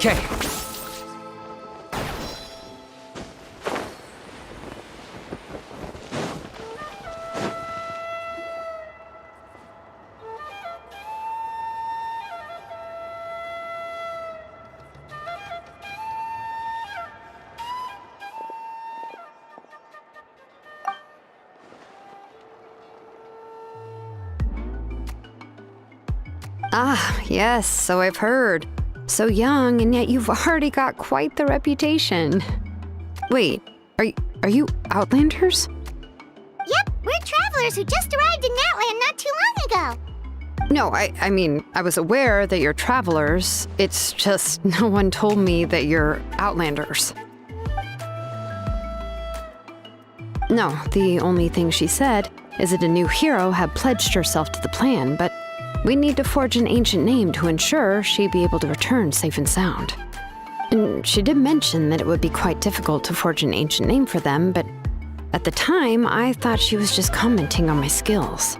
Okay. Ah, yes, so I've heard. So young, and yet you've already got quite the reputation. Wait, are you Outlanders? Yep, we're travelers who just arrived in Natlan not too long ago. No, I mean, I was aware that you're travelers. It's just no one told me that you're Outlanders. No, the only thing she said is that a new hero had pledged herself to the plan, but we need to forge an ancient name to ensure she'd be able to return safe and sound. And she did mention that it would be quite difficult to forge an ancient name for them, but at the time, I thought she was just commenting on my skills.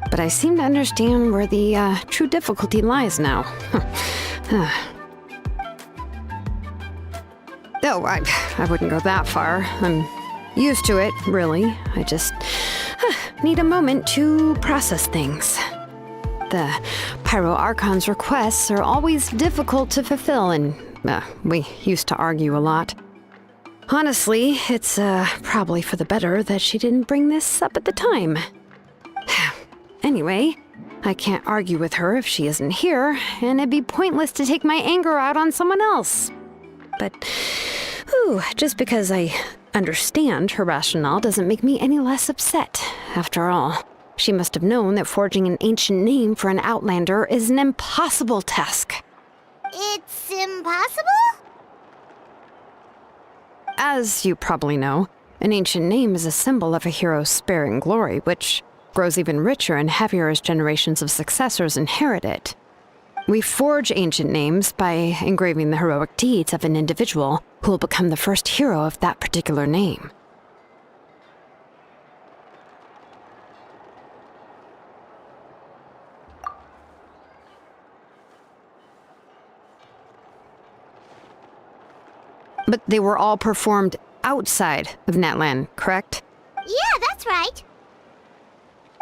But I seem to understand where the true difficulty lies now. Oh, I wouldn't go that far. I'm used to it, really. I just need a moment to process things. The Pyro Archon's requests are always difficult to fulfill, and we used to argue a lot. Honestly, it's probably for the better that she didn't bring this up at the time. Anyway, I can't argue with her if she isn't here, and it'd be pointless to take my anger out on someone else. But, just because I understand her rationale doesn't make me any less upset. After all, she must have known that forging an ancient name for an Outlander is an impossible task. It's impossible? As you probably know, an ancient name is a symbol of a hero's sparing glory, which grows even richer and heavier as generations of successors inherit it. We forge ancient names by engraving the heroic deeds of an individual who will become the first hero of that particular name. But they were all performed outside of Natlan, correct? Yeah, that's right.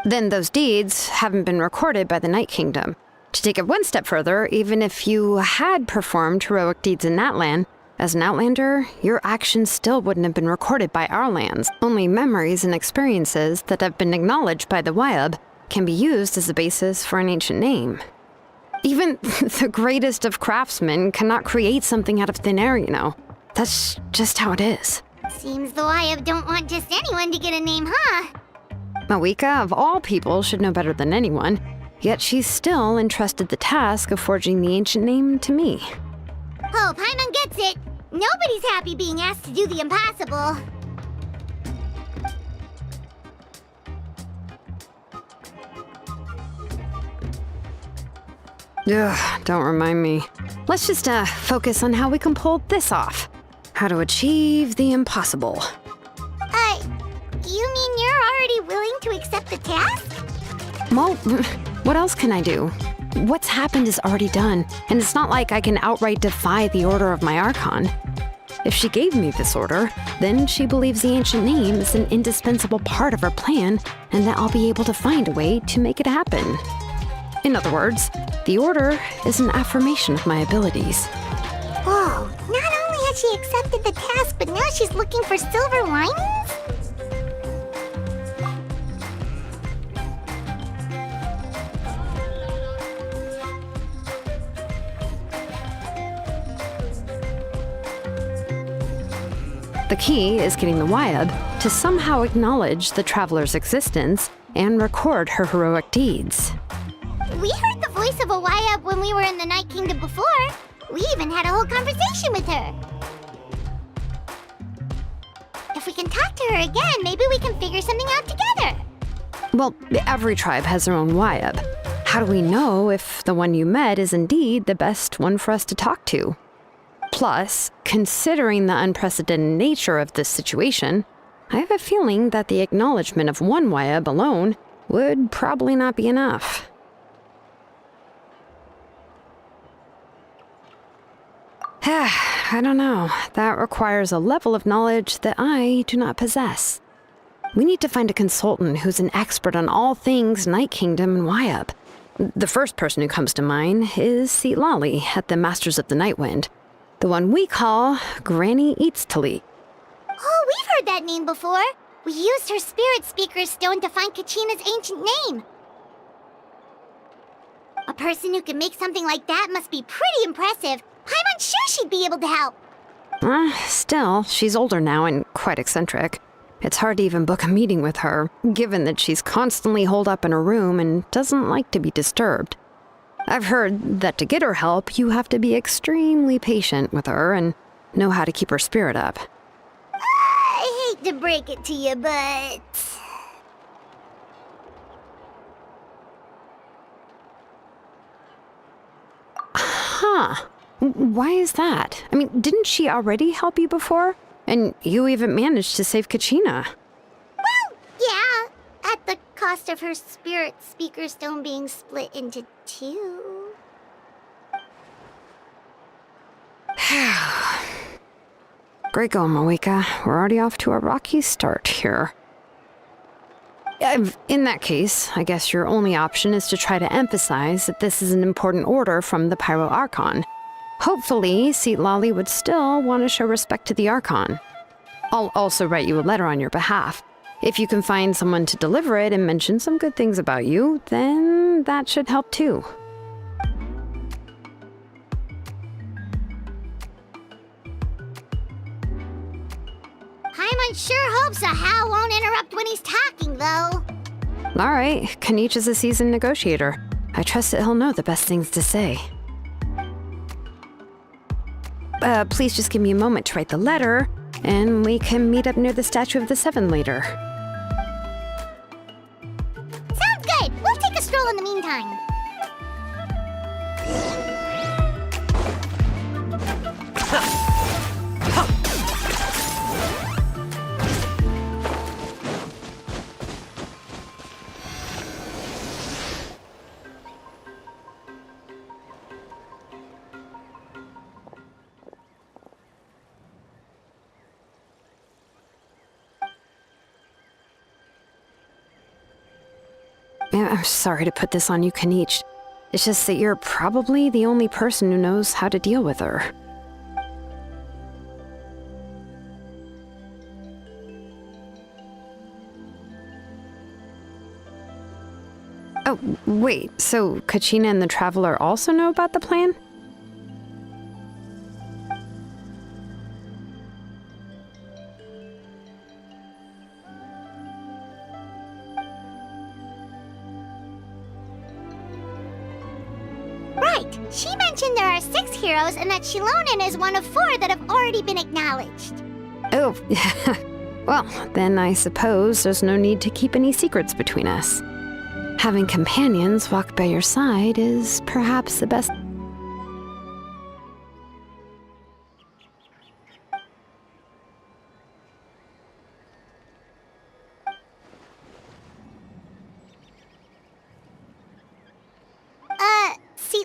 Then those deeds haven't been recorded by the Night Kingdom. To take it one step further, even if you had performed heroic deeds in Natlan, as an Outlander, your actions still wouldn't have been recorded by our lands. Only memories and experiences that have been acknowledged by the Wyab can be used as a basis for an ancient name. Even the greatest of craftsmen cannot create something out of thin air, you know. That's just how it is. Seems the Wyab don't want just anyone to get a name, huh? Mawika, of all people, should know better than anyone, yet she's still entrusted the task of forging the ancient name to me. Hope Paimon gets it. Nobody's happy being asked to do the impossible. Ugh, don't remind me. Let's just focus on how we can pull this off. How to achieve the impossible. You mean you're already willing to accept the task? Well, what else can I do? What's happened is already done, and it's not like I can outright defy the order of my Archon. If she gave me this order, then she believes the ancient name is an indispensable part of her plan, and that I'll be able to find a way to make it happen. In other words, the order is an affirmation of my abilities. Whoa, not only has she accepted the task, but now she's looking for silver linings? The key is getting the Wyab to somehow acknowledge the traveler's existence and record her heroic deeds. We heard the voice of a Wyab when we were in the Night Kingdom before. We even had a whole conversation with her. If we can talk to her again, maybe we can figure something out together. Well, every tribe has their own Wyab. How do we know if the one you met is indeed the best one for us to talk to? Plus, considering the unprecedented nature of this situation, I have a feeling that the acknowledgement of one Wyab alone would probably not be enough. I don't know. That requires a level of knowledge that I do not possess. We need to find a consultant who's an expert on all things Night Kingdom and Wyup. The first person who comes to mind is Lali at the Masters of the Nightwind, the one we call Granny Eatstali. Oh, we've heard that name before. We used her spirit speaker stone to find Kachina's ancient name. A person who can make something like that must be pretty impressive. I'm unsure she'd be able to help. Still, she's older now and quite eccentric. It's hard to even book a meeting with her, given that she's constantly holed up in her room and doesn't like to be disturbed. I've heard that to get her help, you have to be extremely patient with her and know how to keep her spirit up. I hate to break it to you, but... Huh. Why is that? I mean, didn't she already help you before? And you even managed to save Kachina. Well, yeah. At the cost of her spirit speaker stone being split into two. Great going, Moeka. We're already off to a rocky start here. In that case, I guess your only option is to try to emphasize that this is an important order from the Pyro Archon. Hopefully, Lali would still want to show respect to the Archon. I'll also write you a letter on your behalf. If you can find someone to deliver it and mention some good things about you, then that should help too. Paimon sure hopes a Hal won't interrupt when he's talking, though. All right, Kanich is a seasoned negotiator. I trust that he'll know the best things to say. Please just give me a moment to write the letter, and we can meet up near the Statue of the Seven later. Sounds good. We'll take a stroll in the meantime. I'm sorry to put this on you, Kanich. It's just that you're probably the only person who knows how to deal with her. Oh, wait, so Kachina and the Traveler also know about the plan? Right. She mentioned there are 6 heroes and that Shilonen is one of 4 that have already been acknowledged. Oh, well, then I suppose there's no need to keep any secrets between us. Having companions walk by your side is perhaps the best.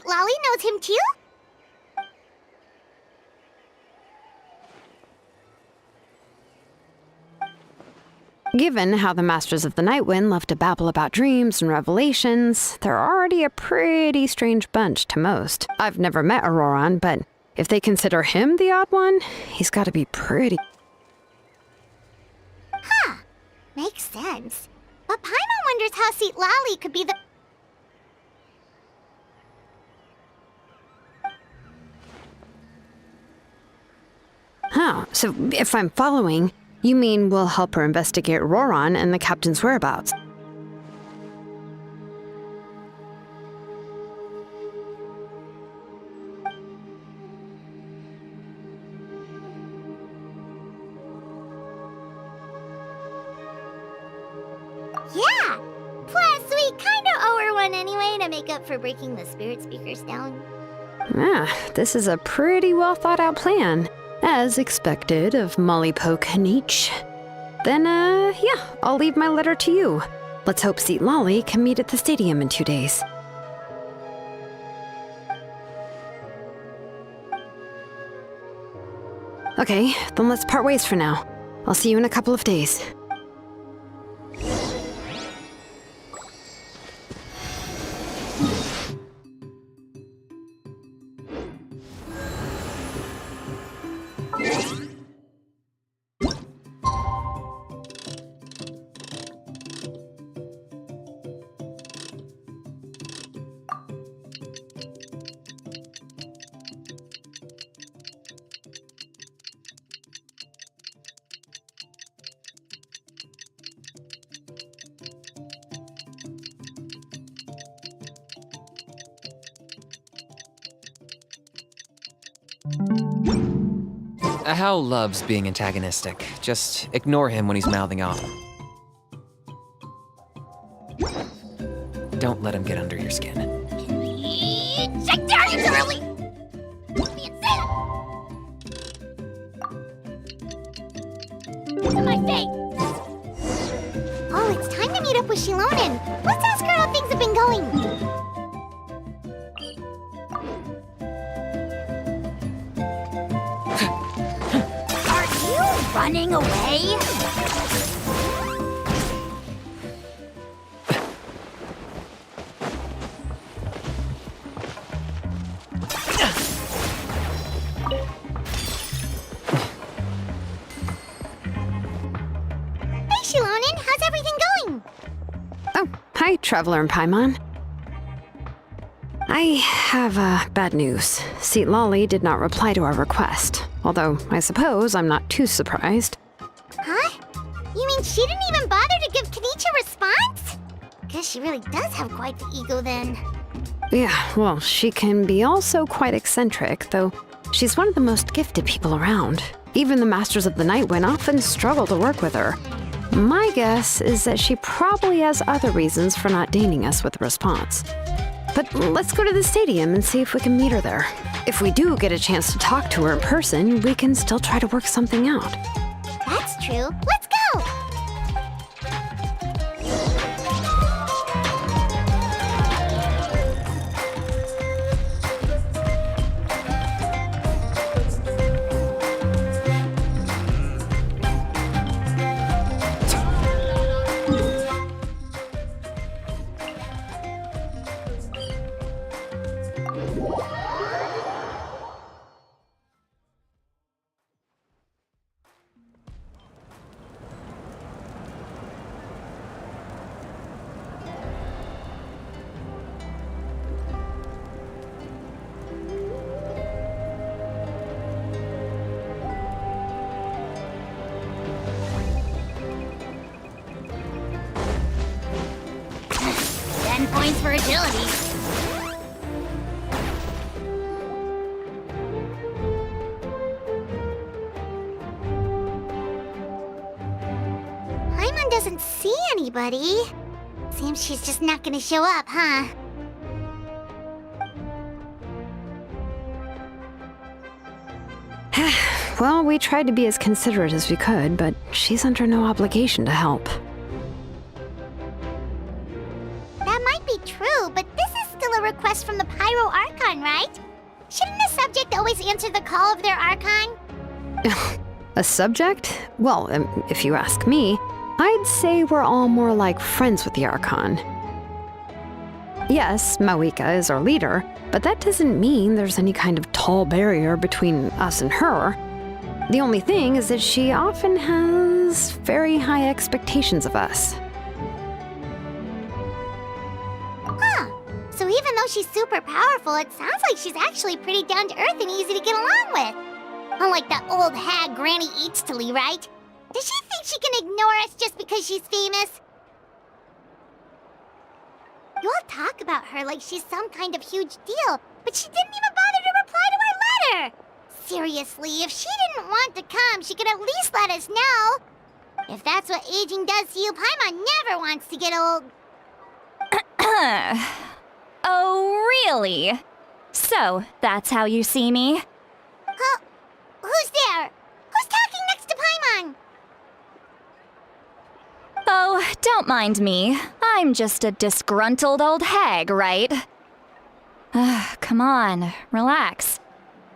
Lali knows him too? Given how the Masters of the Nightwind love to babble about dreams and revelations, they're already a pretty strange bunch to most. I've never met Auroran, but if they consider him the odd one, he's gotta be pretty. Huh. Makes sense. But Paimon wonders how Lali could be the... Oh, so if I'm following, you mean we'll help her investigate Auroran and the captain's whereabouts? Yeah! Plus, we kinda owe her one anyway to make up for breaking the spirit speakers down. This is a pretty well thought out plan. As expected of Molly Poke Kanich. Then, yeah, I'll leave my letter to you. Let's hope Lali can meet at the stadium in 2 days. Okay, then let's part ways for now. I'll see you in a couple of days. Hal loves being antagonistic. Just ignore him when he's mouthing off. Don't let him get under your skin. Check down, you early! To my face! Oh, it's time to meet up with Shilonen. Let's ask her how things have been going. Running away? Hey, Shilonen, how's everything going? Oh, hi, Traveler and Paimon. I have bad news. Seat Lolly did not reply to our request, although I suppose I'm not too surprised. Huh? You mean she didn't even bother to give Kanichi a response? Guess she really does have quite the ego then. Yeah, well, she can be also quite eccentric, though she's one of the most gifted people around. Even the Masters of the Nightwind often struggle to work with her. My guess is that she probably has other reasons for not deigning us with a response. But let's go to the stadium and see if we can meet her there. If we do get a chance to talk to her in person, we can still try to work something out. That's true. Let's go! Points for agility. Paimon doesn't see anybody. Seems she's just not gonna show up, huh? Well, we tried to be as considerate as we could, but she's under no obligation to help. Request from the Pyro Archon, right? Shouldn't a subject always answer the call of their Archon? A subject? Well, if you ask me, I'd say we're all more like friends with the Archon. Yes, Mawika is our leader, but that doesn't mean there's any kind of tall barrier between us and her. The only thing is that she often has very high expectations of us. So even though she's super powerful, it sounds like she's actually pretty down to earth and easy to get along with. Unlike that old hag Granny Eatstily, right? Does she think she can ignore us just because she's famous? You all talk about her like she's some kind of huge deal, but she didn't even bother to reply to our letter! Seriously, if she didn't want to come, she could at least let us know. If that's what aging does to you, Paimon never wants to get old. Oh, really? So, that's how you see me? Huh? Who's there? Who's talking next to Paimon? Oh, don't mind me. I'm just a disgruntled old hag, right? Come on, relax.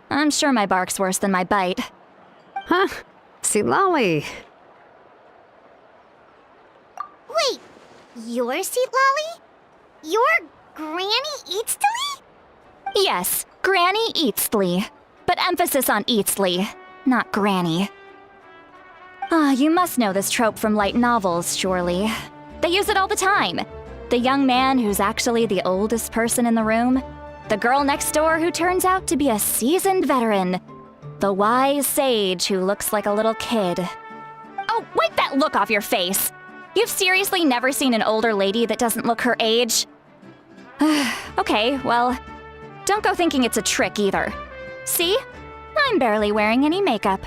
I'm sure my bark's worse than my bite. Huh? See, Lolly. Wait, your seat, Lolly? Your Granny Eatsley? Yes, Granny Eatsley. But emphasis on Eatsley, not Granny. Ah, you must know this trope from light novels, surely. They use it all the time. The young man who's actually the oldest person in the room. The girl next door who turns out to be a seasoned veteran. The wise sage who looks like a little kid. Oh, wipe that look off your face! You've seriously never seen an older lady that doesn't look her age? Okay, well, don't go thinking it's a trick either. See? I'm barely wearing any makeup.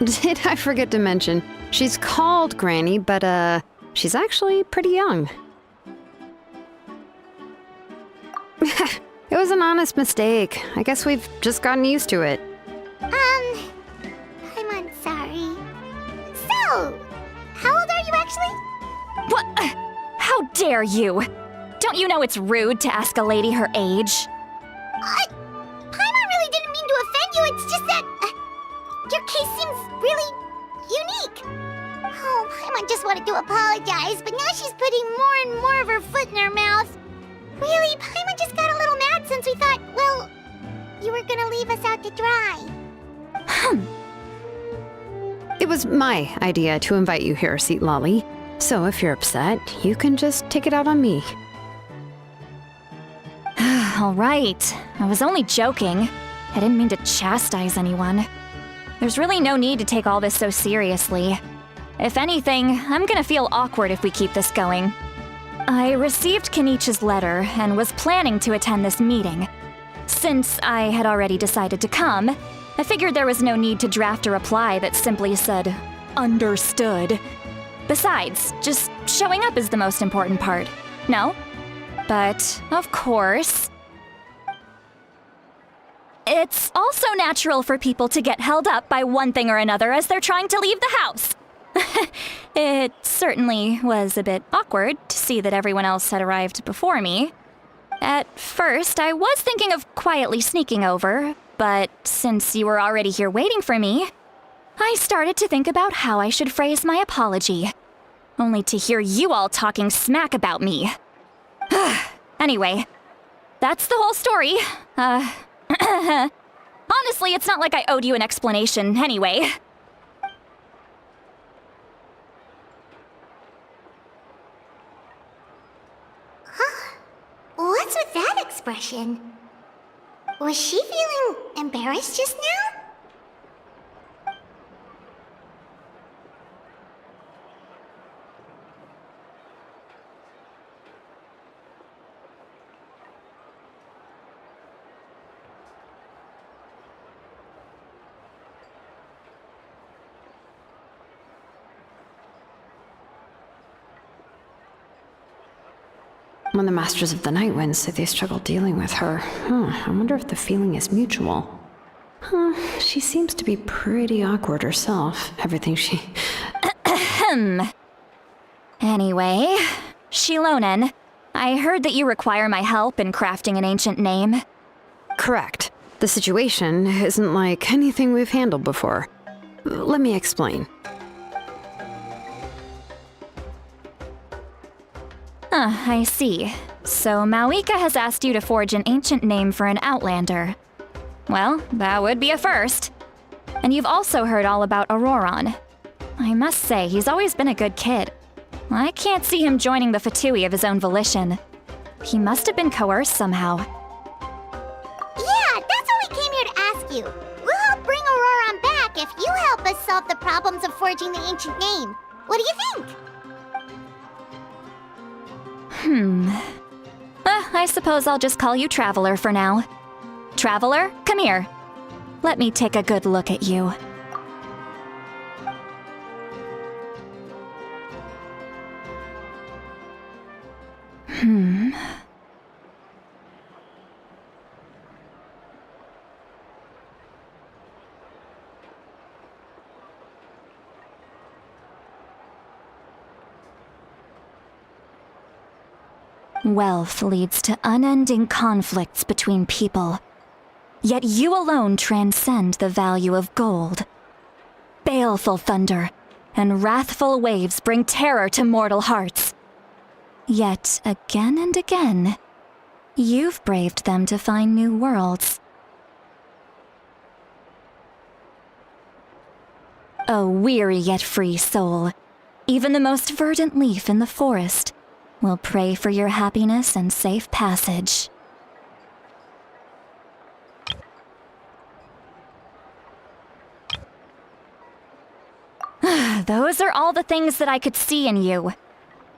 Did I forget to mention, she's called Granny, but she's actually pretty young. It was an honest mistake. I guess we've just gotten used to it. I'm sorry. So, how old are you actually? What? How dare you? Don't you know it's rude to ask a lady her age? Paimon really didn't mean to offend you, it's just that your case seems really unique. Oh, Paimon just wanted to apologize, but now she's putting more and more of her foot in her mouth. Really, Paimon just got a little mad since we thought, well, you were gonna leave us out to dry. It was my idea to invite you here, Seat Lolly. So if you're upset, you can just take it out on me. All right. I was only joking. I didn't mean to chastise anyone. There's really no need to take all this so seriously. If anything, I'm gonna feel awkward if we keep this going. I received Kenichi's letter and was planning to attend this meeting. Since I had already decided to come, I figured there was no need to draft a reply that simply said, "Understood." Besides, just showing up is the most important part, no? But, of course, it's also natural for people to get held up by one thing or another as they're trying to leave the house. It certainly was a bit awkward to see that everyone else had arrived before me. At first, I was thinking of quietly sneaking over, but since you were already here waiting for me, I started to think about how I should phrase my apology. Only to hear you all talking smack about me. Anyway, that's the whole story. Honestly, it's not like I owed you an explanation anyway. What's with that expression? Was she feeling embarrassed just now? When the Masters of the Night Wind say they struggle dealing with her, I wonder if the feeling is mutual. She seems to be pretty awkward herself. Everything she... Anyway, Shilonen, I heard that you require my help in crafting an ancient name. Correct. The situation isn't like anything we've handled before. Let me explain. I see. So Mauika has asked you to forge an ancient name for an Outlander. Well, that would be a first. And you've also heard all about Auroron. I must say, he's always been a good kid. I can't see him joining the Fatui of his own volition. He must have been coerced somehow. Yeah, that's what we came here to ask you. We'll help bring Auroron back if you help us solve the problems of forging the ancient name. What do you think? I suppose I'll just call you Traveler for now. Traveler, come here. Let me take a good look at you. Wealth leads to unending conflicts between people. Yet you alone transcend the value of gold. Baleful thunder and wrathful waves bring terror to mortal hearts. Yet again and again, you've braved them to find new worlds. O weary yet free soul, even the most verdant leaf in the forest will pray for your happiness and safe passage. Those are all the things that I could see in you.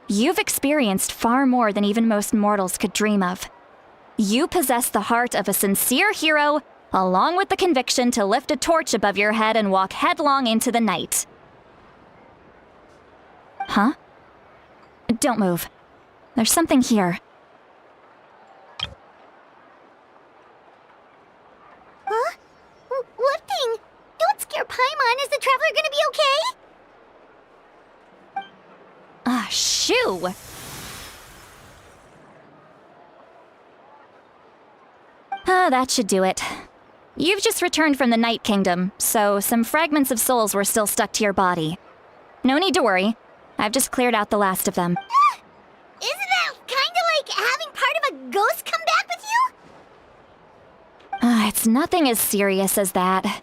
You've experienced far more than even most mortals could dream of. You possess the heart of a sincere hero, along with the conviction to lift a torch above your head and walk headlong into the night. Huh? Don't move. There's something here. Huh? What thing? Don't scare Paimon. Is the traveler gonna be okay? Ah, shoo! That should do it. You've just returned from the Night Kingdom, so some fragments of souls were still stuck to your body. No need to worry. I've just cleared out the last of them. Isn't that kinda like having part of a ghost come back with you? It's nothing as serious as that.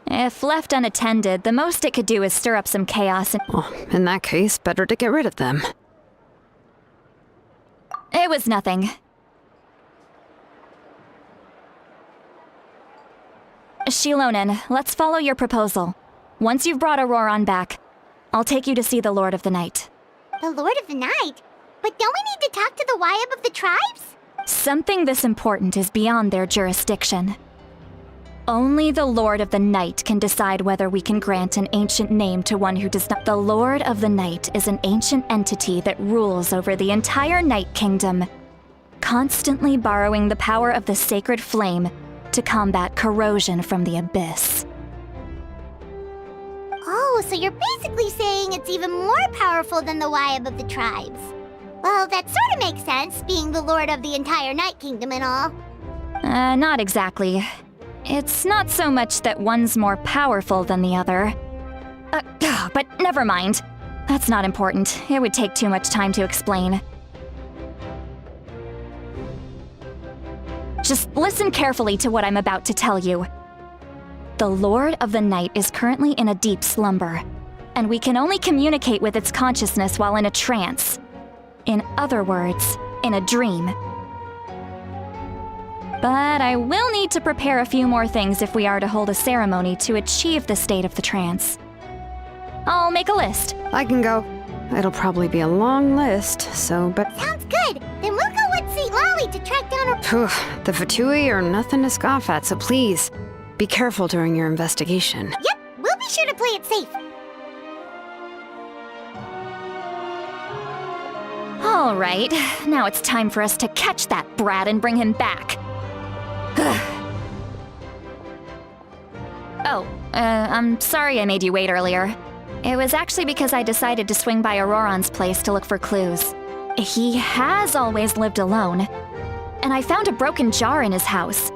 If left unattended, the most it could do is stir up some chaos and— Well, in that case, better to get rid of them. It was nothing. Shilonen, let's follow your proposal. Once you've brought Auroron back, I'll take you to see the Lord of the Night. The Lord of the Night? But don't we need to talk to the Wyab of the tribes? Something this important is beyond their jurisdiction. Only the Lord of the Night can decide whether we can grant an ancient name to one who does not. The Lord of the Night is an ancient entity that rules over the entire Night Kingdom, constantly borrowing the power of the sacred flame to combat corrosion from the abyss. Oh, so you're basically saying it's even more powerful than the Wyab of the tribes. Well, that sort of makes sense, being the lord of the entire Night Kingdom and all. Not exactly. It's not so much that one's more powerful than the other. But never mind. That's not important. It would take too much time to explain. Just listen carefully to what I'm about to tell you. The Lord of the Night is currently in a deep slumber, and we can only communicate with its consciousness while in a trance. In other words, in a dream. But I will need to prepare a few more things if we are to hold a ceremony to achieve the state of the trance. I'll make a list. I can go. It'll probably be a long list, but... Sounds good. Then we'll go with St. Lolly to track down her... Phew, the Fatui are nothing to scoff at, so please, be careful during your investigation. Yep, we'll be sure to play it safe. All right, now it's time for us to catch that brat and bring him back. I'm sorry I made you wait earlier. It was actually because I decided to swing by Auroron's place to look for clues. He has always lived alone, and I found a broken jar in his house.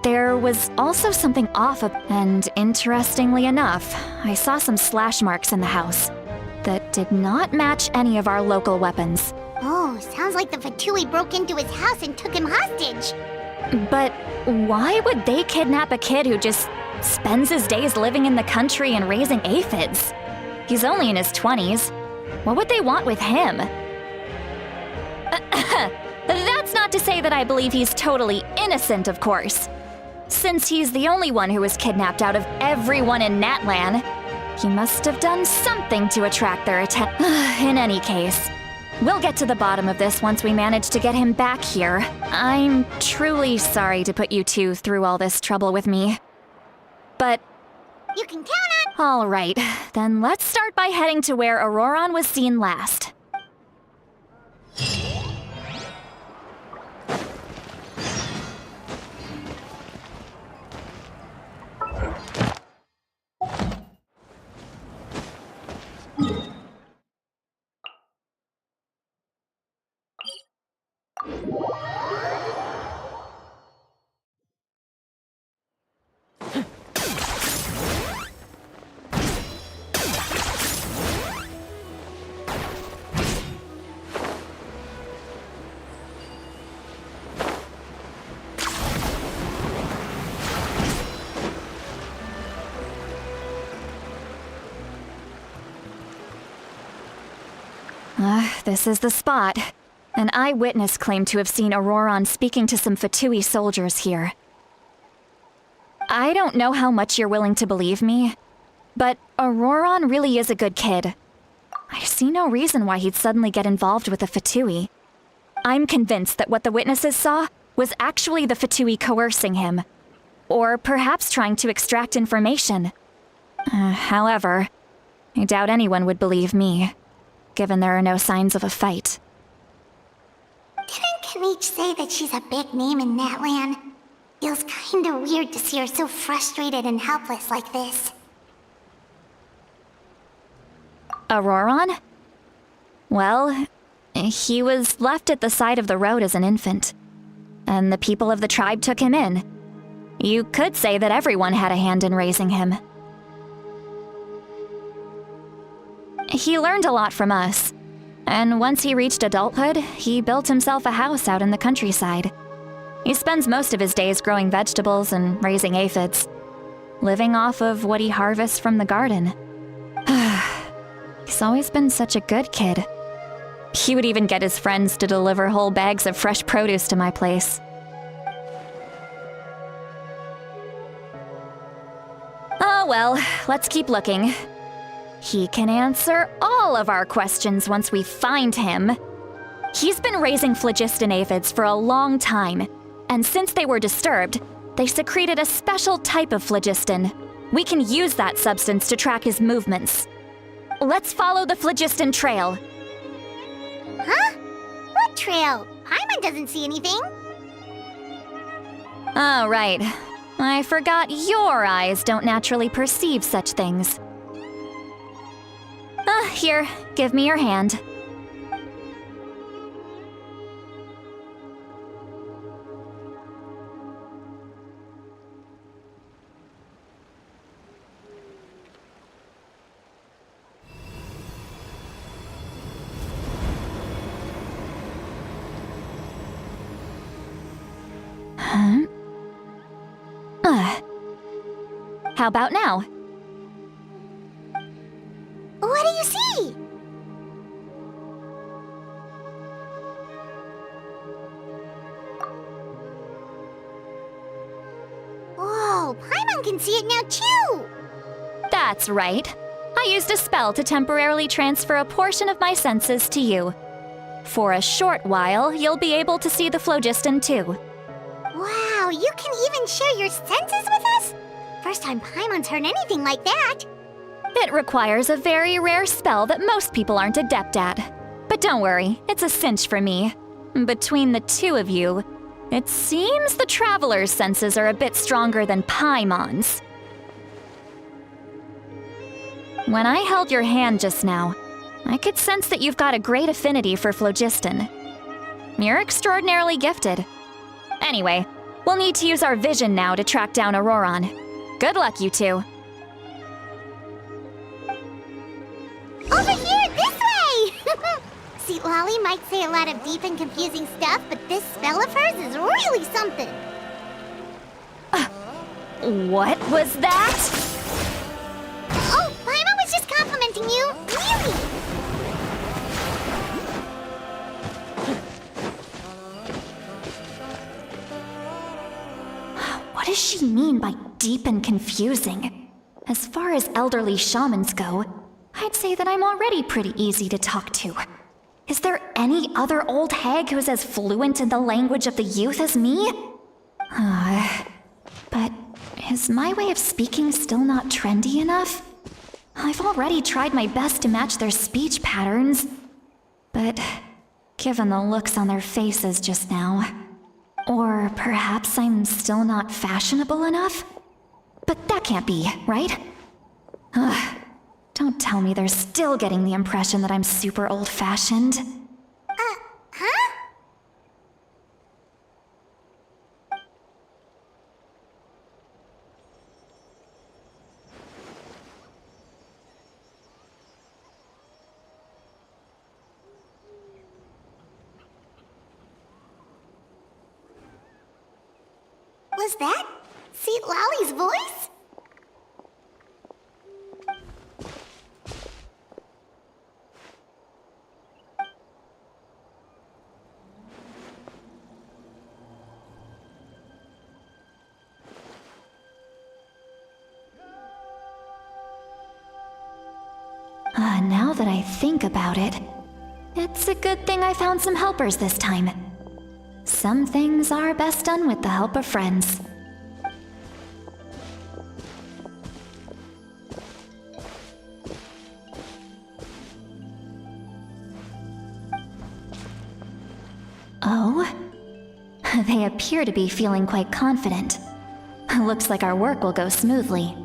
There was also something off, and interestingly enough, I saw some slash marks in the house that did not match any of our local weapons. Oh, sounds like the Fatui broke into his house and took him hostage. But why would they kidnap a kid who just spends his days living in the country and raising aphids? He's only in his 20s. What would they want with him? That's not to say that I believe he's totally innocent, of course. Since he's the only one who was kidnapped out of everyone in Natlan, he must have done something to attract their attention. In any case, we'll get to the bottom of this once we manage to get him back here. I'm truly sorry to put you two through all this trouble with me. But You can count on... all right, then let's start by heading to where Auroron was seen last. This is the spot. An eyewitness claimed to have seen Auroron speaking to some Fatui soldiers here. I don't know how much you're willing to believe me, but Auroron really is a good kid. I see no reason why he'd suddenly get involved with the Fatui. I'm convinced that what the witnesses saw was actually the Fatui coercing him, or perhaps trying to extract information. However, I doubt anyone would believe me, given there are no signs of a fight. Didn't Kanich say that she's a big name in Natlan? Feels kinda weird to see her so frustrated and helpless like this. Auroron? Well, he was left at the side of the road as an infant, and the people of the tribe took him in. You could say that everyone had a hand in raising him. He learned a lot from us, and once he reached adulthood, he built himself a house out in the countryside. He spends most of his days growing vegetables and raising aphids, living off of what he harvests from the garden. He's always been such a good kid. He would even get his friends to deliver whole bags of fresh produce to my place. Oh well, let's keep looking. He can answer all of our questions once we find him. He's been raising phlogiston aphids for a long time, and since they were disturbed, they secreted a special type of phlogiston. We can use that substance to track his movements. Let's follow the phlogiston trail. Huh? What trail? Paimon doesn't see anything. Oh, right. I forgot your eyes don't naturally perceive such things. Here, give me your hand. How about now? What do you see? Whoa, Paimon can see it now too! That's right. I used a spell to temporarily transfer a portion of my senses to you. For a short while, you'll be able to see the phlogiston too. Wow, you can even share your senses with us? First time Paimon's heard anything like that. It requires a very rare spell that most people aren't adept at. But don't worry, it's a cinch for me. Between the two of you, it seems the Traveler's senses are a bit stronger than Paimon's. When I held your hand just now, I could sense that you've got a great affinity for phlogiston. You're extraordinarily gifted. Anyway, we'll need to use our vision now to track down Auroron. Good luck, you two. Over here, this way! See, Lolly might say a lot of deep and confusing stuff, but this spell of hers is really something. What was that? Oh, Paimon was just complimenting you. Really? What does she mean by deep and confusing? As far as elderly shamans go, I'd say that I'm already pretty easy to talk to. Is there any other old hag who's as fluent in the language of the youth as me? But is my way of speaking still not trendy enough? I've already tried my best to match their speech patterns. But given the looks on their faces just now, or perhaps I'm still not fashionable enough? But that can't be, right? Don't tell me they're still getting the impression that I'm super old-fashioned. Huh? Was that Seat Lolly's voice? that I think about it, it's a good thing I found some helpers this time. Some things are best done with the help of friends. Oh? They appear to be feeling quite confident. Looks like our work will go smoothly.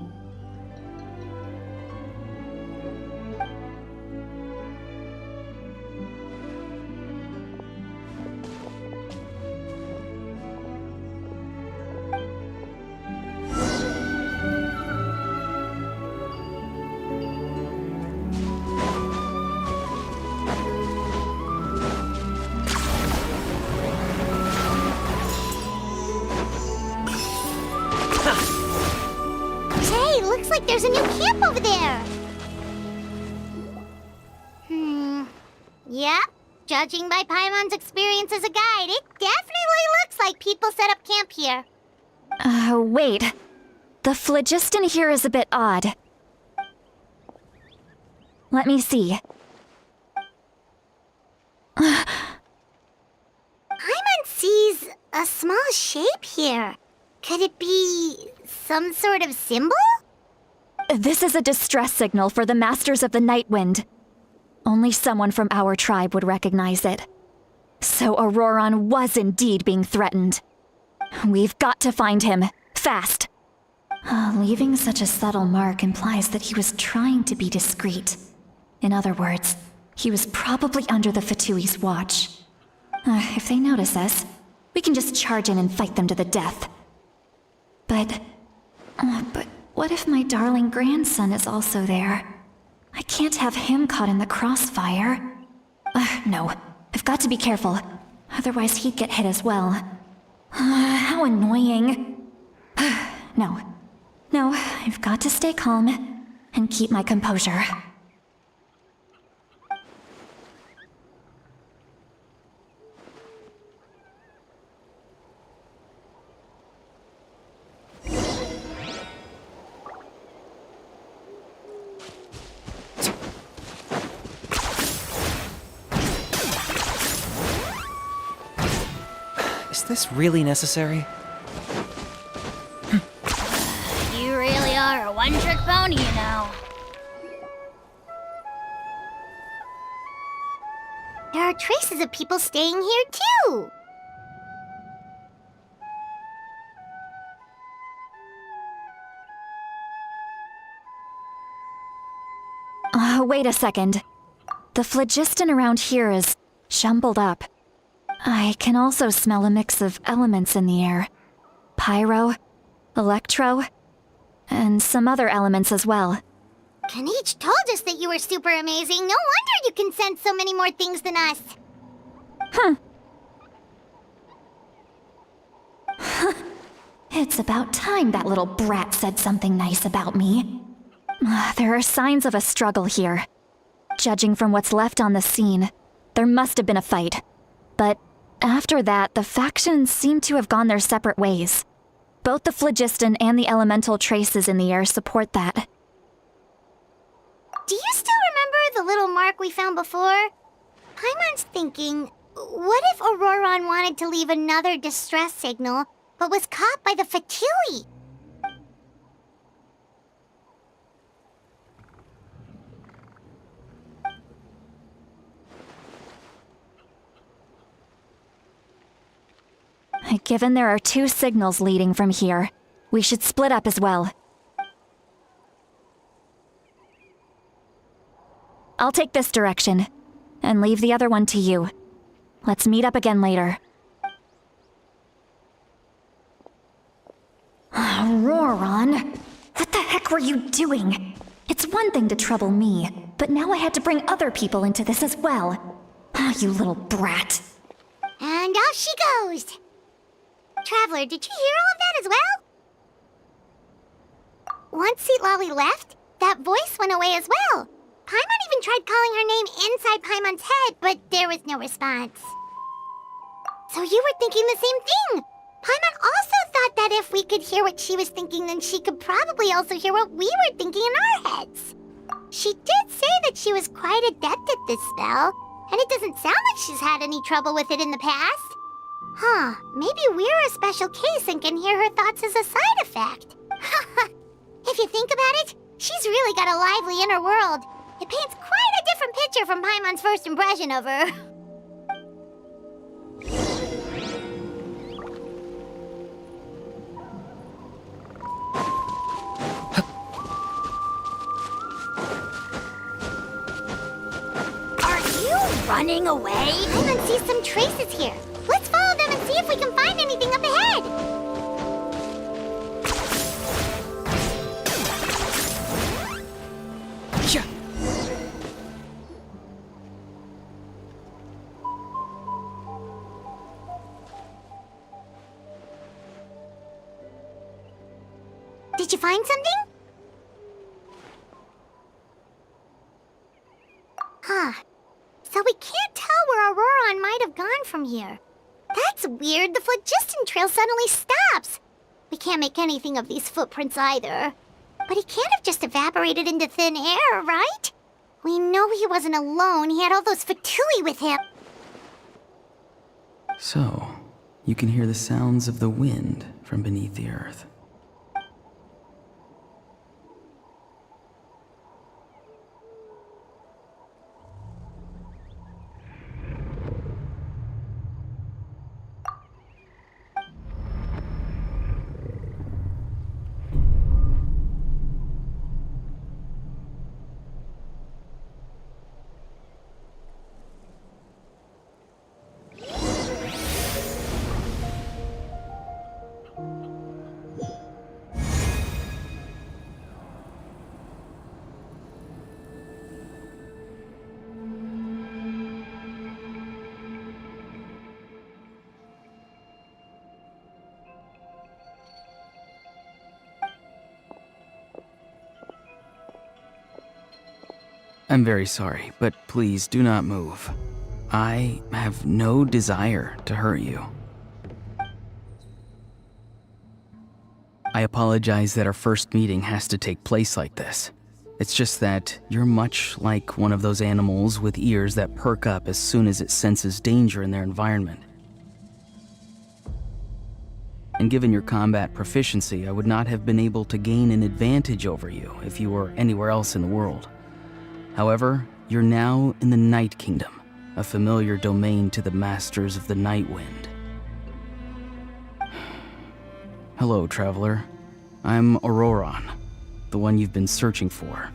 Hey, looks like there's a new camp over there. Yep. Judging by Paimon's experience as a guide, it definitely looks like people set up camp here. Wait. The phlogiston here is a bit odd. Let me see. Paimon sees a small shape here. Could it be some sort of symbol? This is a distress signal for the Masters of the Night Wind. Only someone from our tribe would recognize it. So Auroron was indeed being threatened. We've got to find him, fast. Leaving such a subtle mark implies that he was trying to be discreet. In other words, he was probably under the Fatui's watch. If they notice us, we can just charge in and fight them to the death. But what if my darling grandson is also there? I can't have him caught in the crossfire. No, I've got to be careful. Otherwise he'd get hit as well. How annoying. No, I've got to stay calm and keep my composure. Is this really necessary? You really are a one-trick pony, you know. There are traces of people staying here, too. Wait a second. The phlogiston around here is jumbled up. I can also smell a mix of elements in the air. Pyro, electro, and some other elements as well. Kanich told us that you were super amazing. No wonder you can sense so many more things than us. It's about time that little brat said something nice about me. There are signs of a struggle here. Judging from what's left on the scene, there must have been a fight. But after that, the factions seem to have gone their separate ways. Both the phlogiston and the elemental traces in the air support that. Do you still remember the little mark we found before? Paimon's thinking, what if Auroron wanted to leave another distress signal, but was caught by the Fatui? Given there are two signals leading from here, we should split up as well. I'll take this direction, and leave the other one to you. Let's meet up again later. Auroron! What the heck were you doing? It's one thing to trouble me, but now I had to bring other people into this as well. You little brat. And off she goes! Traveler, did you hear all of that as well? Once Seat Lolly left, that voice went away as well. Paimon even tried calling her name inside Paimon's head, but there was no response. So you were thinking the same thing! Paimon also thought that if we could hear what she was thinking, then she could probably also hear what we were thinking in our heads. She did say that she was quite adept at this spell, and it doesn't sound like she's had any trouble with it in the past. Huh, maybe we're a special case and can hear her thoughts as a side effect. If you think about it, she's really got a lively inner world. It paints quite a different picture from Paimon's first impression of her. Running away? Paimon sees some traces here. Let's follow them and see if we can find anything up ahead. Yeah. Did you find something? Huh. So we can't tell where Auroron might have gone from here. That's weird. The phlogiston trail suddenly stops. We can't make anything of these footprints either. But he can't have just evaporated into thin air, right? We know he wasn't alone. He had all those Fatui with him. So, you can hear the sounds of the wind from beneath the earth. I'm very sorry, but please do not move. I have no desire to hurt you. I apologize that our first meeting has to take place like this. It's just that you're much like one of those animals with ears that perk up as soon as it senses danger in their environment. And given your combat proficiency, I would not have been able to gain an advantage over you if you were anywhere else in the world. However, you're now in the Night Kingdom, a familiar domain to the Masters of the Night Wind. Hello, traveler. I'm Auroron, the one you've been searching for.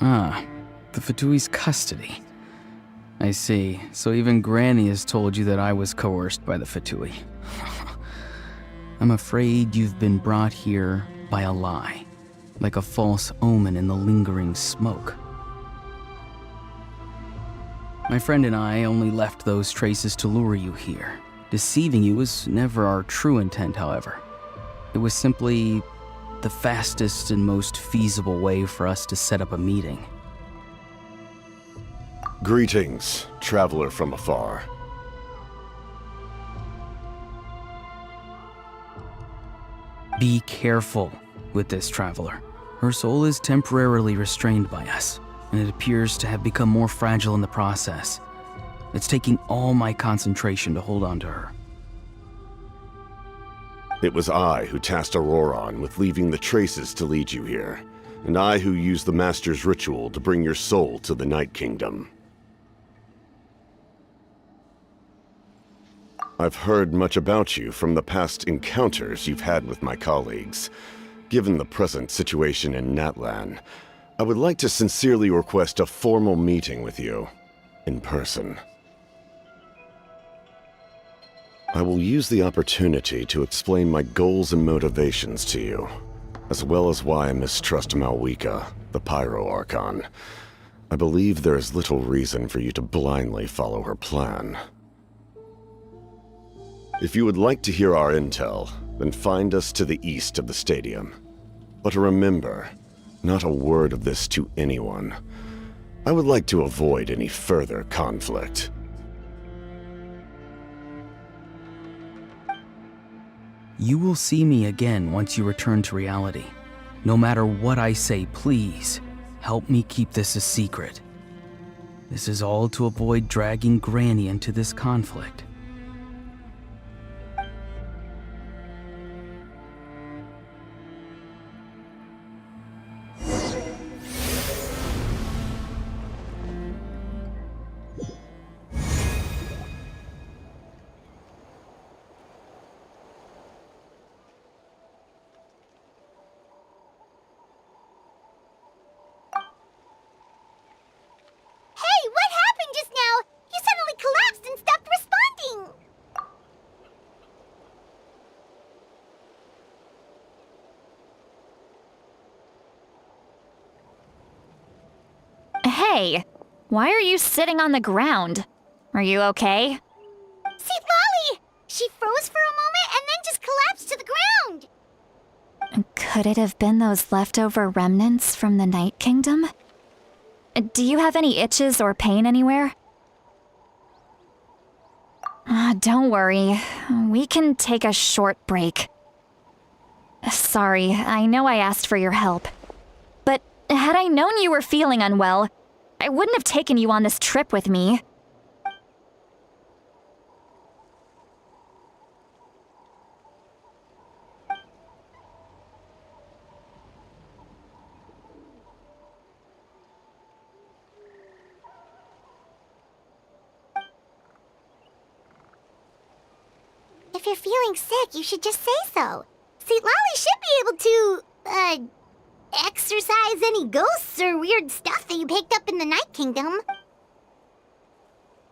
Ah, the Fatui's custody. I see. So even Granny has told you that I was coerced by the Fatui. I'm afraid you've been brought here by a lie. Like a false omen in the lingering smoke. My friend and I only left those traces to lure you here. Deceiving you was never our true intent, however. It was simply the fastest and most feasible way for us to set up a meeting. Greetings, traveler from afar. Be careful with this traveler. Her soul is temporarily restrained by us, and it appears to have become more fragile in the process. It's taking all my concentration to hold on to her. It was I who tasked Auroron with leaving the traces to lead you here, and I who used the Master's ritual to bring your soul to the Night Kingdom. I've heard much about you from the past encounters you've had with my colleagues. Given the present situation in Natlan, I would like to sincerely request a formal meeting with you, in person. I will use the opportunity to explain my goals and motivations to you, as well as why I mistrust Malwika, the Pyro Archon. I believe there is little reason for you to blindly follow her plan. If you would like to hear our intel, then find us to the east of the stadium. But remember, not a word of this to anyone. I would like to avoid any further conflict. You will see me again once you return to reality. No matter what I say, please, help me keep this a secret. This is all to avoid dragging Granny into this conflict. Hey, what happened just now? You suddenly collapsed and stopped responding. Hey, why are you sitting on the ground? Are you okay? See, Lolly! She froze for a moment and then just collapsed to the ground. Could it have been those leftover remnants from the Night Kingdom? Do you have any itches or pain anywhere? Don't worry. We can take a short break. Sorry, I know I asked for your help. But had I known you were feeling unwell, I wouldn't have taken you on this trip with me. If you're feeling sick, you should just say so. See, Lolly should be able to, exorcise any ghosts or weird stuff that you picked up in the Night Kingdom.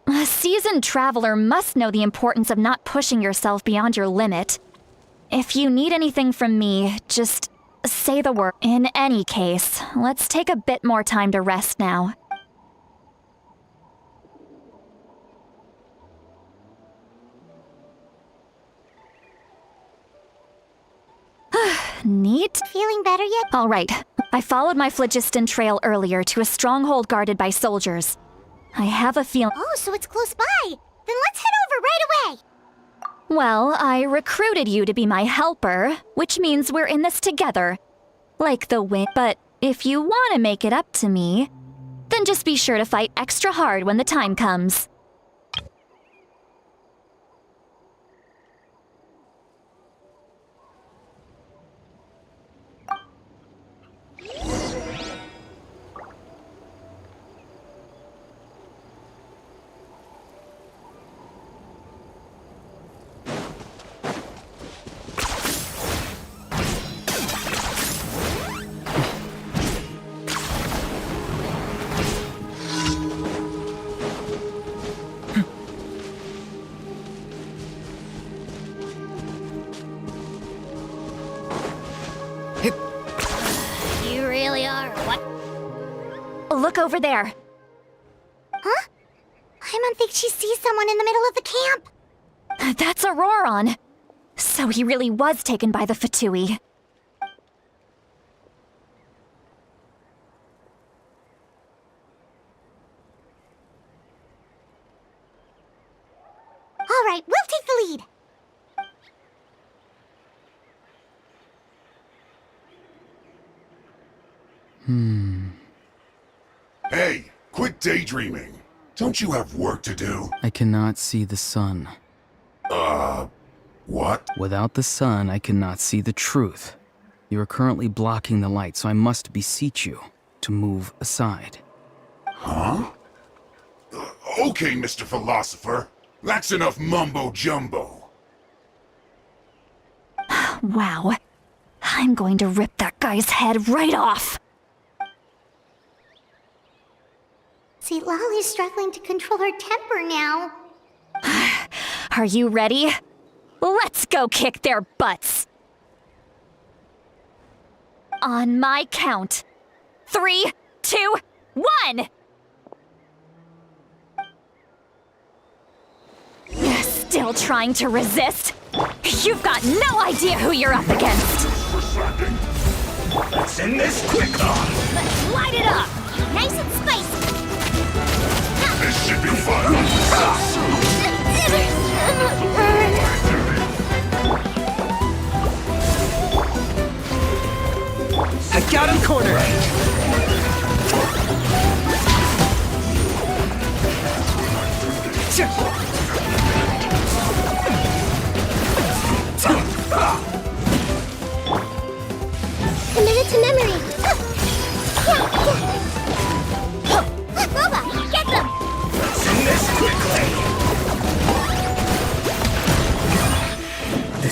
A seasoned traveler must know the importance of not pushing yourself beyond your limit. If you need anything from me, just say the word. In any case, let's take a bit more time to rest now. Neat. Feeling better yet? All right. I followed my phlogiston trail earlier to a stronghold guarded by soldiers. I have a feeling. Oh, so it's close by. Then let's head over right away. Well, I recruited you to be my helper, which means we're in this together. Like the wind. But if you want to make it up to me, then just be sure to fight extra hard when the time comes. You really are. What? Look over there. Huh? I don't think she sees someone in the middle of the camp. That's Auroron. So he really was taken by the Fatui. All right, we'll take the lead. Hey, quit daydreaming. Don't you have work to do? I cannot see the sun. What? Without the sun, I cannot see the truth. You are currently blocking the light, so I must beseech you to move aside. Huh? Okay, Mr. Philosopher. That's enough mumbo-jumbo. Wow. I'm going to rip that guy's head right off. See, Lolly's struggling to control her temper now. Are you ready? Let's go kick their butts. On my count. 3, 2, 1! Still trying to resist? You've got no idea who you're up against. Let's end this quick on. Let's light it up. Nice and spicy. This should be fun.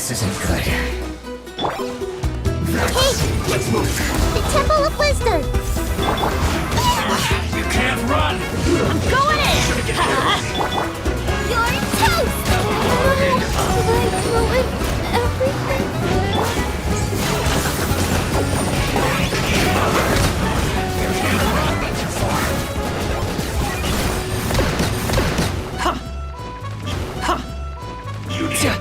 This isn't good. Hey! The Temple of